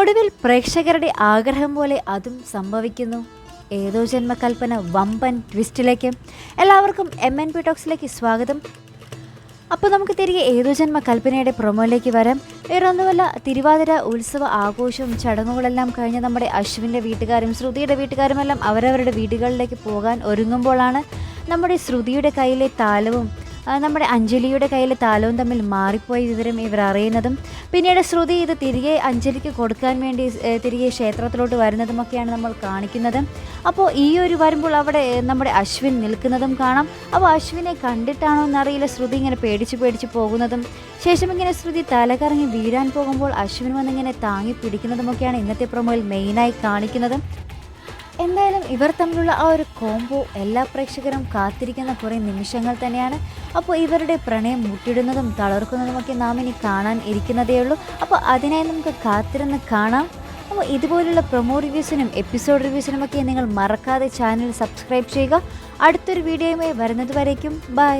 ഒടുവിൽ പ്രേക്ഷകരുടെ ആഗ്രഹം പോലെ അതും സംഭവിക്കുന്നു. ഏതോ ജന്മകൽപ്പന വമ്പൻ ട്വിസ്റ്റിലേക്ക്. എല്ലാവർക്കും MNP ടോക്സിലേക്ക് സ്വാഗതം. അപ്പോൾ നമുക്ക് തിരികെ ഏതോ ജന്മകൽപ്പനയുടെ പ്രൊമോയിലേക്ക് വരാം. വേറൊന്നുമല്ല, തിരുവാതിര ഉത്സവ ആഘോഷവും ചടങ്ങുകളെല്ലാം കഴിഞ്ഞ് നമ്മുടെ അശ്വിൻ്റെ വീട്ടുകാരും ശ്രുതിയുടെ വീട്ടുകാരുമെല്ലാം അവരവരുടെ വീടുകളിലേക്ക് പോകാൻ ഒരുങ്ങുമ്പോഴാണ് നമ്മുടെ ശ്രുതിയുടെ കയ്യിലെ താലവും നമ്മുടെ അഞ്ജലിയുടെ കയ്യിലെ താലവും തമ്മിൽ മാറിപ്പോയ വിവരം ഇവർ അറിയുന്നതും പിന്നീട് ശ്രുതി ഇത് തിരികെ അഞ്ജലിക്ക് കൊടുക്കാൻ വേണ്ടി തിരികെ ക്ഷേത്രത്തിലോട്ട് വരുന്നതുമൊക്കെയാണ് നമ്മൾ കാണിക്കുന്നത്. അപ്പോൾ ഈ ഒരു വരുമ്പോൾ അവിടെ നമ്മുടെ അശ്വിൻ നിൽക്കുന്നതും കാണാം. അപ്പോൾ അശ്വിനെ കണ്ടിട്ടാണോ എന്നറിയില്ല ശ്രുതി ഇങ്ങനെ പേടിച്ച് പോകുന്നതും ശേഷം ഇങ്ങനെ ശ്രുതി തലകറങ്ങി വീഴാൻ പോകുമ്പോൾ അശ്വിൻ വന്നിങ്ങനെ താങ്ങി പിടിക്കുന്നതുമൊക്കെയാണ് ഇന്നത്തെ പ്രൊമോയിൽ മെയിനായി കാണിക്കുന്നത്. എന്തായാലും ഇവർ തമ്മിലുള്ള ആ ഒരു കോംബോ എല്ലാ പ്രേക്ഷകരും കാത്തിരിക്കുന്ന കുറേ നിമിഷങ്ങൾ തന്നെയാണ്. അപ്പോൾ ഇവരുടെ പ്രണയം മുട്ടിടുന്നതും തളർക്കുന്നതുമൊക്കെ നാം ഇനി കാണാൻ ഇരിക്കുന്നതേ ഉള്ളൂ. അപ്പോൾ അതിനായി നമുക്ക് കാത്തിരുന്ന് കാണാം. അപ്പോൾ ഇതുപോലുള്ള പ്രൊമോ റിവ്യൂസിനും എപ്പിസോഡ് റിവ്യൂസിനുമൊക്കെ നിങ്ങൾ മറക്കാതെ ചാനൽ സബ്സ്ക്രൈബ് ചെയ്യുക. അടുത്തൊരു വീഡിയോയുമായി വരുന്നത് വരേക്കും ബൈ.